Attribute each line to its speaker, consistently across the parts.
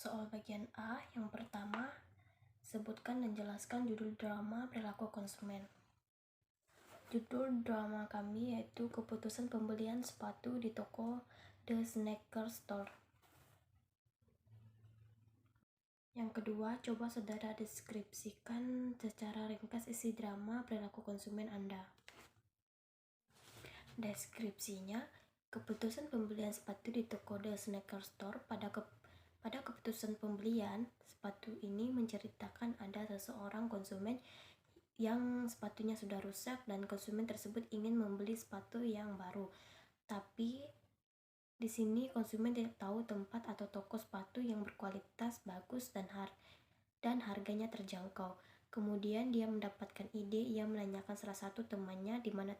Speaker 1: Soal bagian A, yang pertama, sebutkan dan jelaskan judul drama perilaku konsumen. Judul drama kami yaitu keputusan pembelian sepatu di toko The Sneaker Store. Yang kedua, coba saudara deskripsikan secara ringkas isi drama perilaku konsumen Anda. Deskripsinya, keputusan pembelian sepatu di toko The Sneaker Store. Pada keputusan pembelian sepatu ini menceritakan ada seseorang konsumen yang sepatunya sudah rusak dan konsumen tersebut ingin membeli sepatu yang baru. Tapi di sini konsumen tidak tahu tempat atau toko sepatu yang berkualitas bagus dan harganya terjangkau. Kemudian dia mendapatkan ide, ia menanyakan salah satu temannya di mana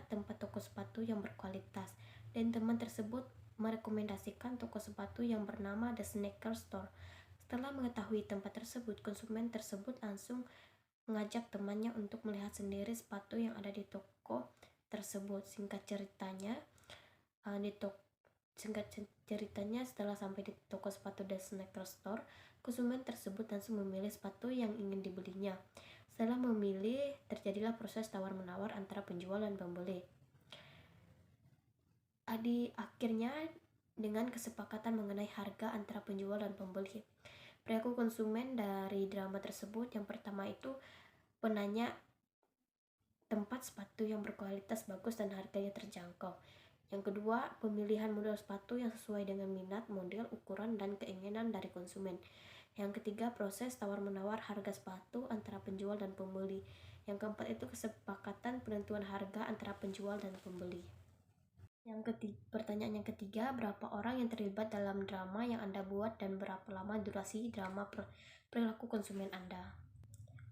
Speaker 1: tempat toko sepatu yang berkualitas, dan teman tersebut merekomendasikan toko sepatu yang bernama The Sneaker Store. Setelah mengetahui tempat tersebut, konsumen tersebut langsung mengajak temannya untuk melihat sendiri sepatu yang ada di toko tersebut. Singkat ceritanya, setelah sampai di toko sepatu The Sneaker Store, konsumen tersebut langsung memilih sepatu yang ingin dibelinya. Setelah memilih, terjadilah proses tawar-menawar antara penjual dan pembeli. Akhirnya dengan kesepakatan mengenai harga antara penjual dan pembeli. Perilaku konsumen dari drama tersebut, yang pertama itu penanya tempat sepatu yang berkualitas bagus dan harganya terjangkau. Yang kedua, pemilihan model sepatu yang sesuai dengan minat, model, ukuran, dan keinginan dari konsumen. Yang ketiga, proses tawar-menawar harga sepatu antara penjual dan pembeli. Yang keempat itu kesepakatan penentuan harga antara penjual dan pembeli. Pertanyaan yang ketiga, berapa orang yang terlibat dalam drama yang Anda buat dan berapa lama durasi drama perilaku konsumen Anda?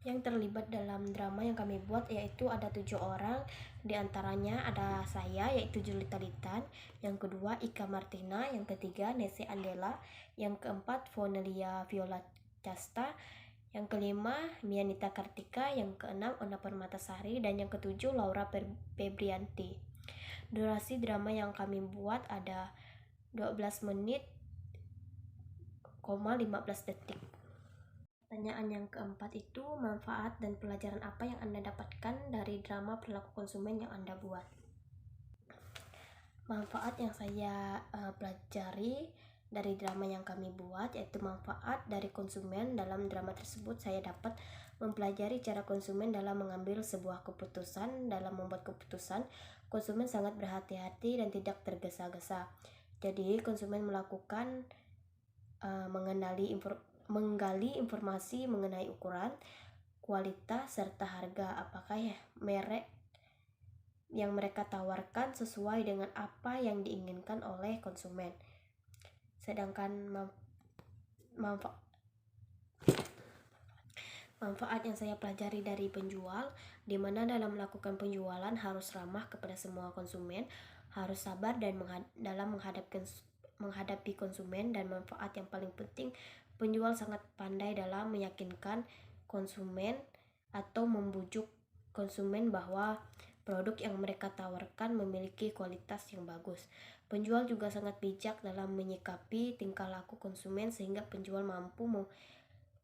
Speaker 1: Yang terlibat dalam drama yang kami buat yaitu ada 7 orang. Di antaranya ada saya yaitu Julita Litan, yang kedua Ika Martina, yang ketiga Nese Andela, yang keempat Vonelia Viola Casta, yang kelima Mianita Kartika, yang keenam Ona Permatasari, dan yang ketujuh Laura Febrianti. Durasi drama yang kami buat ada 12 menit, 15 detik. Pertanyaan yang keempat itu, manfaat dan pelajaran apa yang Anda dapatkan dari drama perilaku konsumen yang Anda buat? Manfaat yang saya pelajari dari drama yang kami buat yaitu manfaat dari konsumen. Dalam drama tersebut saya dapat mempelajari cara konsumen dalam mengambil sebuah keputusan. Dalam membuat keputusan, konsumen sangat berhati-hati dan tidak tergesa-gesa. Jadi konsumen melakukan menggali informasi mengenai ukuran, kualitas, serta harga. Apakah merek yang mereka tawarkan sesuai dengan apa yang diinginkan oleh konsumen. Sedangkan manfaat yang saya pelajari dari penjual, di mana dalam melakukan penjualan harus ramah kepada semua konsumen, harus sabar dan dalam menghadapi konsumen, dan manfaat yang paling penting, penjual sangat pandai dalam meyakinkan konsumen atau membujuk konsumen bahwa produk yang mereka tawarkan memiliki kualitas yang bagus. Penjual juga sangat bijak dalam menyikapi tingkah laku konsumen sehingga penjual mampu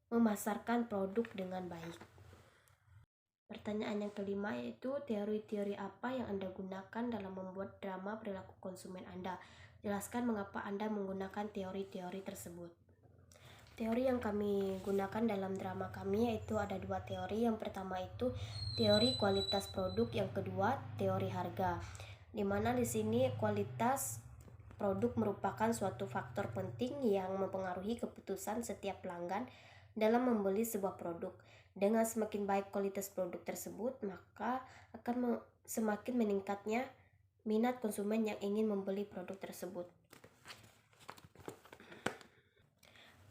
Speaker 1: memasarkan produk dengan baik. Pertanyaan yang kelima yaitu, teori-teori apa yang Anda gunakan dalam membuat drama perilaku konsumen Anda? Jelaskan mengapa Anda menggunakan teori-teori tersebut. Teori yang kami gunakan dalam drama kami yaitu ada 2 teori. Yang pertama itu teori kualitas produk, yang kedua teori harga. Di mana di sini kualitas produk merupakan suatu faktor penting yang mempengaruhi keputusan setiap pelanggan dalam membeli sebuah produk. Dengan semakin baik kualitas produk tersebut, maka akan semakin meningkatnya minat konsumen yang ingin membeli produk tersebut.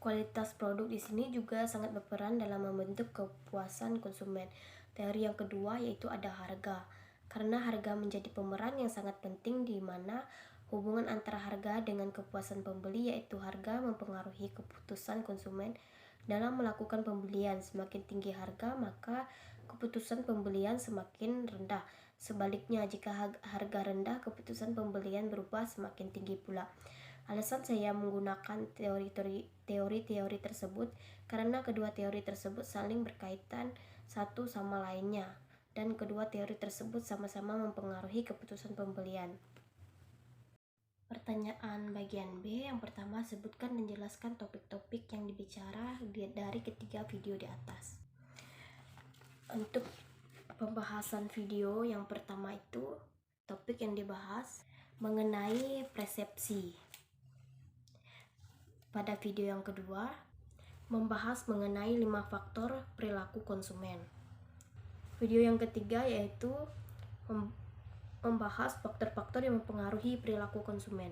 Speaker 1: Kualitas produk di sini juga sangat berperan dalam membentuk kepuasan konsumen. Teori yang kedua yaitu ada harga. Karena harga menjadi pemeran yang sangat penting, di mana hubungan antara harga dengan kepuasan pembeli, yaitu harga mempengaruhi keputusan konsumen dalam melakukan pembelian. Semakin tinggi harga, maka keputusan pembelian semakin rendah. Sebaliknya, jika harga rendah, keputusan pembelian berubah semakin tinggi pula. Alasan saya menggunakan teori-teori tersebut karena kedua teori tersebut saling berkaitan satu sama lainnya, dan kedua teori tersebut sama-sama mempengaruhi keputusan pembelian. Pertanyaan bagian B yang pertama, sebutkan dan jelaskan topik-topik yang dibicara dari ketiga video di atas. Untuk pembahasan video yang pertama itu, topik yang dibahas mengenai persepsi. Pada video yang kedua, membahas mengenai 5 faktor perilaku konsumen. Video yang ketiga yaitu membahas faktor-faktor yang mempengaruhi perilaku konsumen.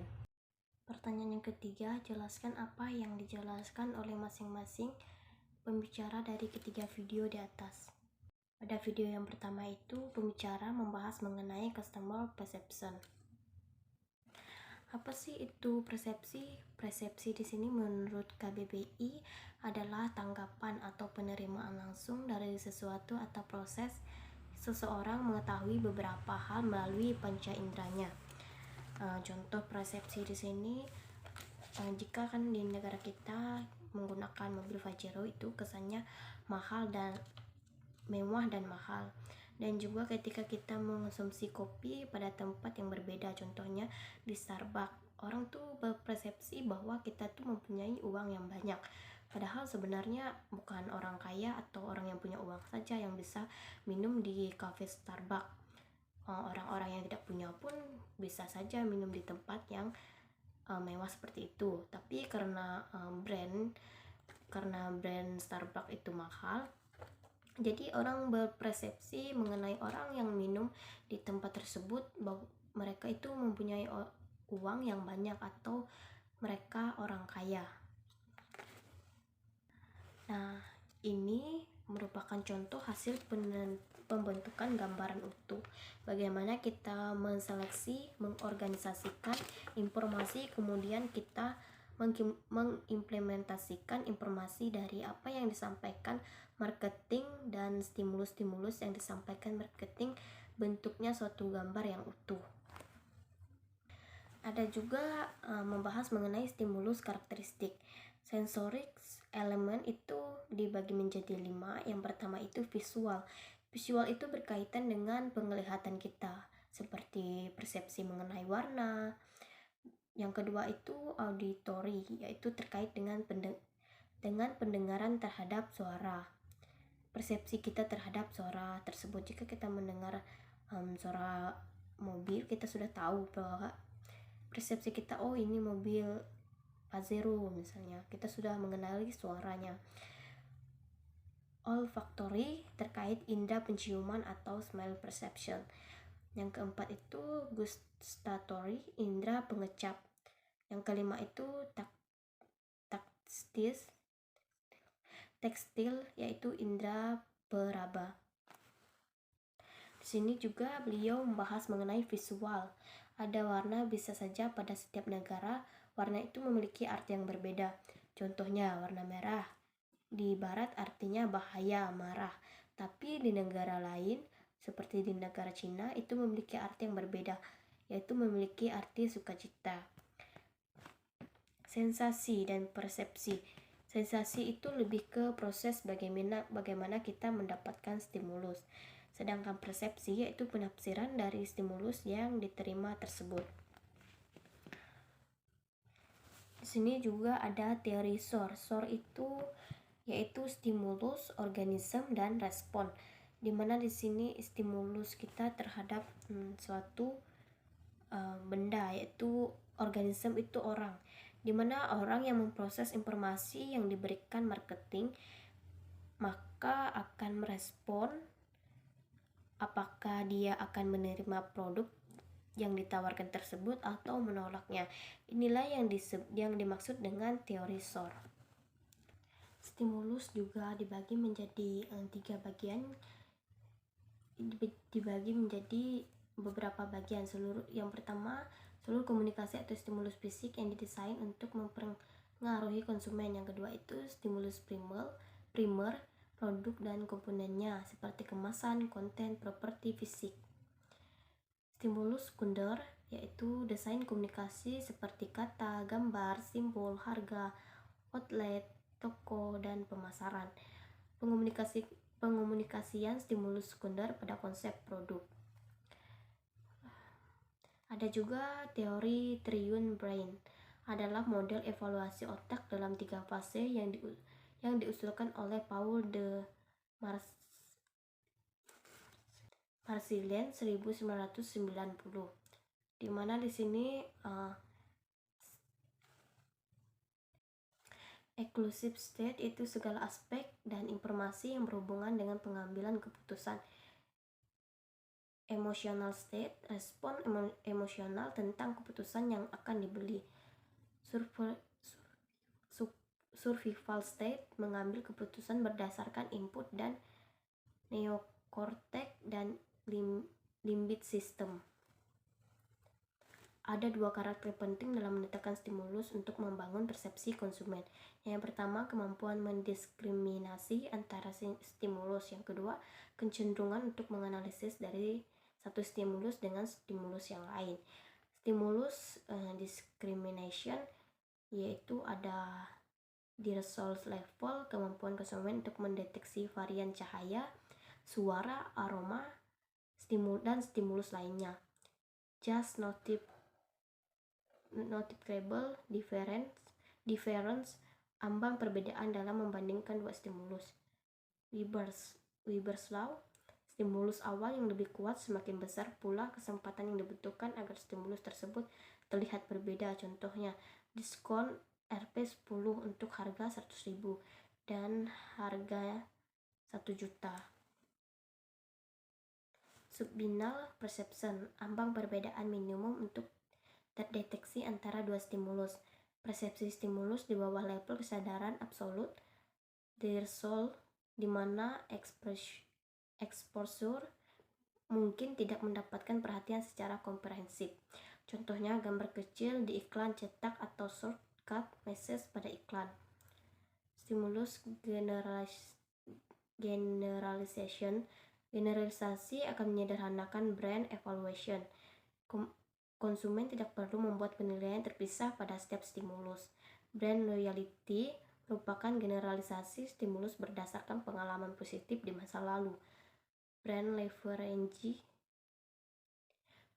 Speaker 1: Pertanyaan yang ketiga, jelaskan apa yang dijelaskan oleh masing-masing pembicara dari ketiga video di atas. Pada video yang pertama itu, pembicara membahas mengenai customer perception. Apa sih itu persepsi? Persepsi di sini menurut KBBI adalah tanggapan atau penerimaan langsung dari sesuatu atau proses seseorang mengetahui beberapa hal melalui panca inderanya. Contoh persepsi di sini, jika kan di negara kita menggunakan mobil Pajero itu kesannya mahal dan mewah dan mahal. Dan juga ketika kita mengonsumsi kopi pada tempat yang berbeda, contohnya di Starbucks, orang tuh berpersepsi bahwa kita tuh mempunyai uang yang banyak, padahal sebenarnya bukan orang kaya atau orang yang punya uang saja yang bisa minum di cafe Starbucks. Orang-orang yang tidak punya pun bisa saja minum di tempat yang mewah seperti itu. Tapi karena brand Starbucks itu mahal, jadi orang berpersepsi mengenai orang yang minum di tempat tersebut bahwa mereka itu mempunyai uang yang banyak atau mereka orang kaya. Nah, ini merupakan contoh hasil pembentukan gambaran utuh. Bagaimana kita menseleksi, mengorganisasikan informasi, kemudian kita mengimplementasikan informasi dari apa yang disampaikan marketing dan stimulus-stimulus yang disampaikan marketing, bentuknya suatu gambar yang utuh. Ada juga membahas mengenai stimulus karakteristik. Sensorik elemen itu dibagi menjadi 5. Yang pertama itu visual. Visual itu berkaitan dengan penglihatan kita, seperti persepsi mengenai warna. Yang kedua itu auditory, yaitu terkait dengan pendengaran terhadap suara. Persepsi kita terhadap suara tersebut. Jika kita mendengar suara mobil, kita sudah tahu bahwa persepsi kita, oh ini mobil Pajero misalnya, kita sudah mengenali suaranya. Olfactory terkait indera penciuman atau smell perception. Yang keempat itu gustatory, indera pengecap. Yang kelima itu tekstil, yaitu indera peraba. Di sini juga beliau membahas mengenai visual. Ada warna, bisa saja pada setiap negara warna itu memiliki arti yang berbeda. Contohnya warna merah di barat artinya bahaya, marah, tapi di negara lain seperti di negara Cina itu memiliki arti yang berbeda, yaitu memiliki arti sukacita. Sensasi dan persepsi. Sensasi itu lebih ke proses bagaimana kita mendapatkan stimulus. Sedangkan persepsi yaitu penafsiran dari stimulus yang diterima tersebut. Di sini juga ada teori SOR. SOR itu yaitu stimulus, organisme, dan respon. Dimana di sini stimulus kita terhadap suatu benda, yaitu organisme itu orang. Dimana orang yang memproses informasi yang diberikan marketing, maka akan merespon apakah dia akan menerima produk yang ditawarkan tersebut atau menolaknya. Inilah yang dimaksud dengan teori SOR. Stimulus juga dibagi menjadi 3 bagian, dibagi menjadi beberapa bagian. Yang pertama, seluruh komunikasi atau stimulus fisik yang didesain untuk mempengaruhi konsumen. Yang kedua itu stimulus primer, produk dan komponennya seperti kemasan, konten, properti fisik. Stimulus sekunder yaitu desain komunikasi seperti kata, gambar, simbol, harga, outlet, toko, dan pemasaran. Pengkomunikasian stimulus sekunder pada konsep produk. Ada juga teori Triune Brain, adalah model evaluasi otak dalam 3 fase yang diusulkan oleh Paul de Marsilien 1990, di mana di sini inclusive state itu segala aspek dan informasi yang berhubungan dengan pengambilan keputusan. Emotional state, respon emosional tentang keputusan yang akan dibeli. Survival state, mengambil keputusan berdasarkan input dan neokortek dan limbic system. Ada 2 karakter penting dalam menetapkan stimulus untuk membangun persepsi konsumen. Yang pertama, kemampuan mendiskriminasi antara stimulus. Yang kedua, kecenderungan untuk menganalisis dari satu stimulus dengan stimulus yang lain. Stimulus discrimination yaitu ada di resolve level, kemampuan konsumen untuk mendeteksi varian cahaya, suara, aroma, dan stimulus lainnya. Just noticeable difference, ambang perbedaan dalam membandingkan 2 stimulus. Weber's Law, stimulus awal yang lebih kuat semakin besar pula kesempatan yang dibutuhkan agar stimulus tersebut terlihat berbeda. Contohnya, diskon Rp10 untuk harga 100.000 dan harga 1 juta. Subbinal perception, ambang perbedaan minimum untuk terdeteksi antara 2 stimulus. Persepsi stimulus di bawah level kesadaran absolut, threshold, di mana exposure mungkin tidak mendapatkan perhatian secara komprehensif. Contohnya, gambar kecil di iklan cetak atau shortcut message pada iklan. Stimulus generalisasi akan menyederhanakan brand evaluation. Konsumen tidak perlu membuat penilaian terpisah pada setiap stimulus. Brand loyalty merupakan generalisasi stimulus berdasarkan pengalaman positif di masa lalu. Brand leverage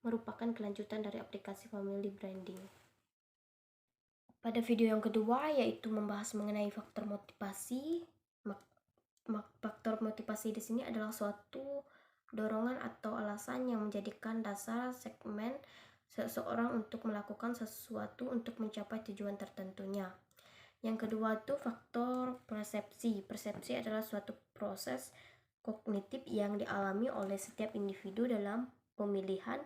Speaker 1: merupakan kelanjutan dari aplikasi family branding. Pada video yang kedua, yaitu membahas mengenai faktor motivasi. Faktor motivasi di sini adalah suatu dorongan atau alasan yang menjadikan dasar segmen seseorang untuk melakukan sesuatu untuk mencapai tujuan tertentunya. Yang kedua itu faktor persepsi. Persepsi adalah suatu proses kognitif yang dialami oleh setiap individu dalam pemilihan,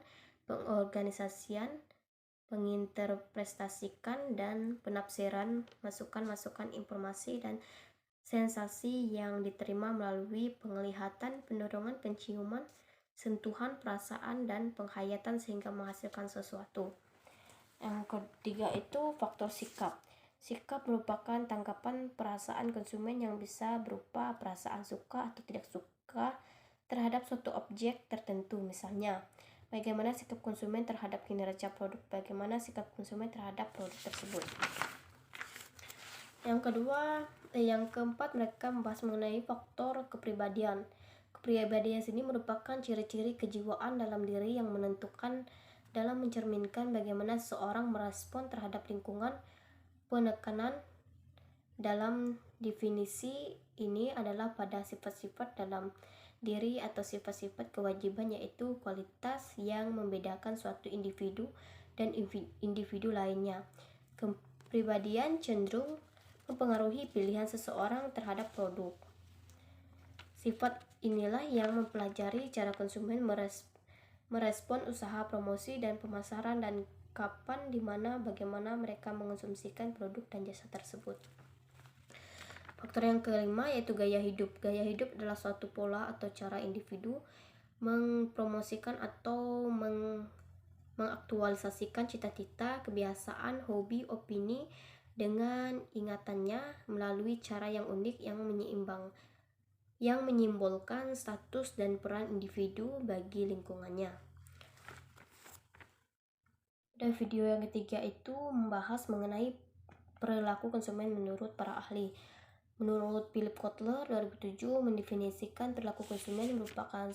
Speaker 1: pengorganisasian, penginterpretasikan, dan penafsiran masukan-masukan informasi dan sensasi yang diterima melalui penglihatan, pendorongan, penciuman, sentuhan, perasaan, dan penghayatan sehingga menghasilkan sesuatu. Yang ketiga itu faktor sikap. Sikap merupakan tanggapan perasaan konsumen yang bisa berupa perasaan suka atau tidak suka terhadap suatu objek tertentu. Misalnya, bagaimana sikap konsumen terhadap kinerja produk, bagaimana sikap konsumen terhadap produk tersebut. Yang keempat, mereka membahas mengenai faktor kepribadian. Kepribadian sini merupakan ciri-ciri kejiwaan dalam diri yang menentukan dalam mencerminkan bagaimana seseorang merespon terhadap lingkungan. Penekanan dalam definisi ini adalah pada sifat-sifat dalam diri atau sifat-sifat kewajiban, yaitu kualitas yang membedakan suatu individu dan individu lainnya. Kepribadian cenderung mempengaruhi pilihan seseorang terhadap produk. Sifat inilah yang mempelajari cara konsumen merespon usaha promosi dan pemasaran dan kapan, di mana, bagaimana mereka mengonsumsikan produk dan jasa tersebut. Faktor yang kelima yaitu gaya hidup. Gaya hidup adalah suatu pola atau cara individu mempromosikan atau mengaktualisasikan cita-cita, kebiasaan, hobi, opini dengan ingatannya melalui cara yang unik yang menyimbolkan status dan peran individu bagi lingkungannya. Dan video yang ketiga itu membahas mengenai perilaku konsumen menurut para ahli. Menurut Philip Kotler 2007 mendefinisikan perilaku konsumen merupakan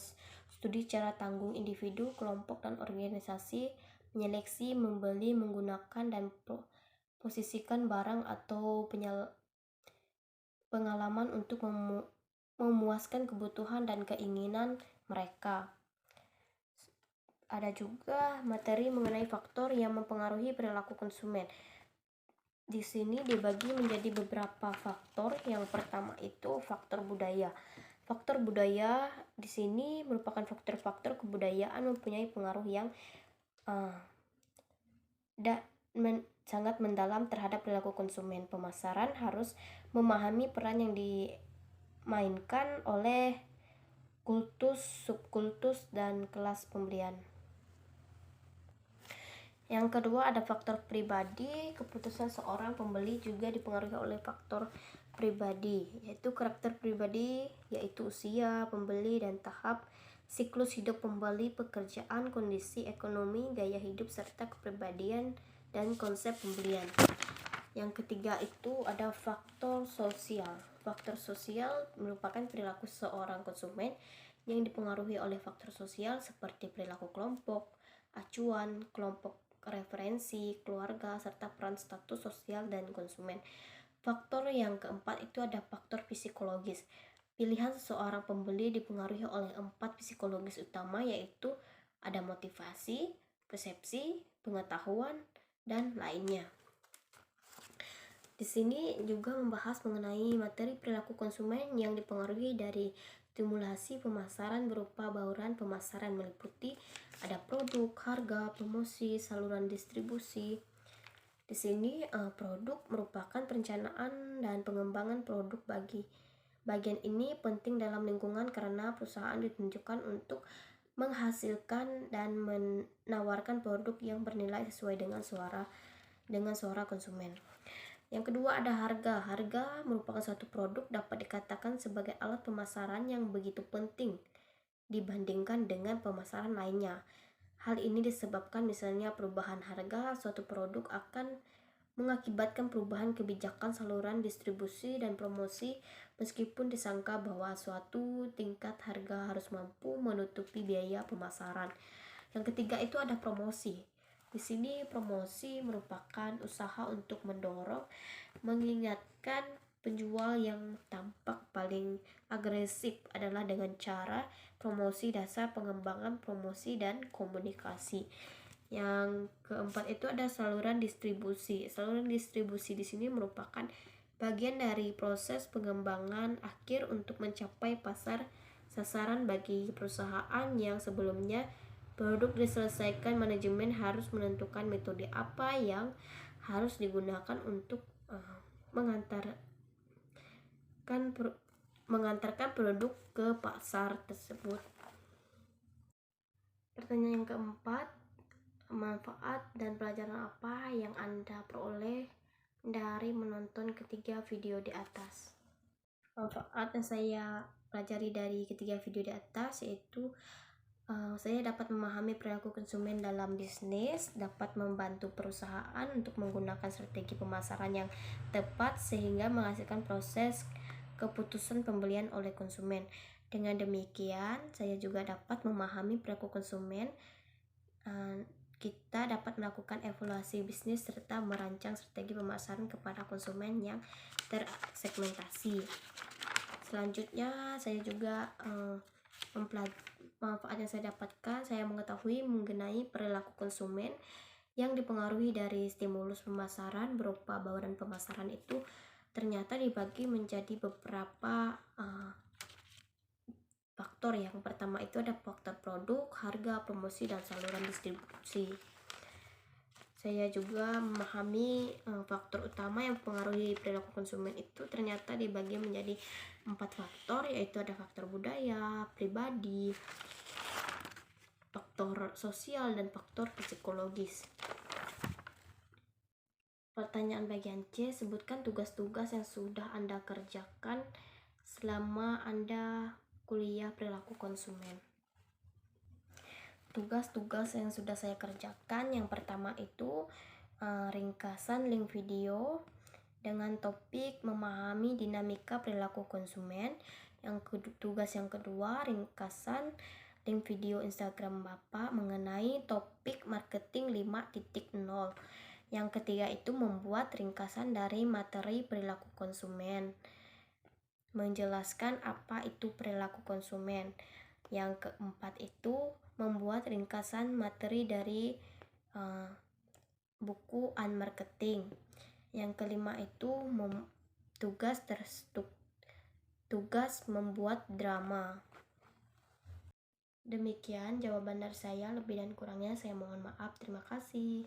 Speaker 1: studi cara tanggung individu, kelompok, dan organisasi menyeleksi, membeli, menggunakan, dan posisikan barang atau pengalaman untuk memuaskan kebutuhan dan keinginan mereka. Ada juga materi mengenai faktor yang mempengaruhi perilaku konsumen. Di sini dibagi menjadi beberapa faktor. Yang pertama itu faktor budaya. Faktor budaya di sini merupakan faktor-faktor kebudayaan mempunyai pengaruh yang sangat mendalam terhadap perilaku konsumen. Pemasaran harus memahami peran yang dimainkan oleh kultus, subkultus, dan kelas pembelian. Yang kedua ada faktor pribadi. Keputusan seorang pembeli juga dipengaruhi oleh faktor pribadi, yaitu karakter pribadi, yaitu usia pembeli dan tahap siklus hidup pembeli, pekerjaan, kondisi ekonomi, gaya hidup, serta kepribadian dan konsep pembelian. Yang ketiga itu ada faktor sosial. Faktor sosial merupakan perilaku seorang konsumen yang dipengaruhi oleh faktor sosial seperti perilaku kelompok, acuan, kelompok referensi, keluarga, serta peran status sosial dan konsumen. Faktor yang keempat itu ada faktor psikologis. Pilihan seseorang pembeli dipengaruhi oleh 4 psikologis utama, yaitu ada motivasi, persepsi, pengetahuan, dan lainnya. Di sini juga membahas mengenai materi perilaku konsumen yang dipengaruhi dari stimulasi pemasaran berupa bauran pemasaran, meliputi ada produk, harga, promosi, saluran distribusi. Di sini produk merupakan perencanaan dan pengembangan produk. Bagian ini penting dalam lingkungan karena perusahaan ditunjukkan untuk menghasilkan dan menawarkan produk yang bernilai sesuai dengan suara konsumen. Yang kedua ada harga. Harga merupakan suatu produk dapat dikatakan sebagai alat pemasaran yang begitu penting dibandingkan dengan pemasaran lainnya. Hal ini disebabkan misalnya perubahan harga suatu produk akan mengakibatkan perubahan kebijakan saluran distribusi dan promosi, meskipun disangka bahwa suatu tingkat harga harus mampu menutupi biaya pemasaran. Yang ketiga itu ada promosi. Di sini promosi merupakan usaha untuk mendorong, mengingatkan penjual. Yang tampak paling agresif adalah dengan cara promosi dasar, pengembangan promosi, dan komunikasi. Yang keempat itu ada saluran distribusi. Saluran distribusi di sini merupakan bagian dari proses pengembangan akhir untuk mencapai pasar sasaran bagi perusahaan yang sebelumnya produk diselesaikan. Manajemen harus menentukan metode apa yang harus digunakan untuk mengantarkan produk ke pasar tersebut. Pertanyaan yang keempat, manfaat dan pelajaran apa yang Anda peroleh dari menonton ketiga video di atas? Manfaat yang saya pelajari dari ketiga video di atas yaitu saya dapat memahami perilaku konsumen dalam bisnis, dapat membantu perusahaan untuk menggunakan strategi pemasaran yang tepat sehingga menghasilkan proses keputusan pembelian oleh konsumen. Dengan demikian, saya juga dapat memahami perilaku konsumen. Kita dapat melakukan evaluasi bisnis serta merancang strategi pemasaran kepada konsumen yang tersegmentasi. Selanjutnya, saya juga manfaat yang saya dapatkan, saya mengetahui mengenai perilaku konsumen yang dipengaruhi dari stimulus pemasaran berupa bauran pemasaran itu ternyata dibagi menjadi beberapa faktor. Yang pertama itu ada faktor produk, harga, promosi, dan saluran distribusi. Saya juga memahami faktor utama yang mempengaruhi perilaku konsumen itu ternyata dibagi menjadi 4 faktor, yaitu ada faktor budaya, pribadi, faktor sosial, dan faktor psikologis. Pertanyaan bagian C, sebutkan tugas-tugas yang sudah Anda kerjakan selama Anda kuliah perilaku konsumen. tugas-tugas yang sudah saya kerjakan. Yang pertama itu ringkasan link video dengan topik memahami dinamika perilaku konsumen. Tugas yang kedua, ringkasan link video Instagram Bapak mengenai topik marketing 5.0. Yang ketiga itu membuat ringkasan dari materi perilaku konsumen, menjelaskan apa itu perilaku konsumen. Yang keempat itu membuat ringkasan materi dari buku Unmarketing. Yang kelima itu tugas membuat drama. Demikian jawaban dari saya, lebih dan kurangnya saya mohon maaf. Terima kasih.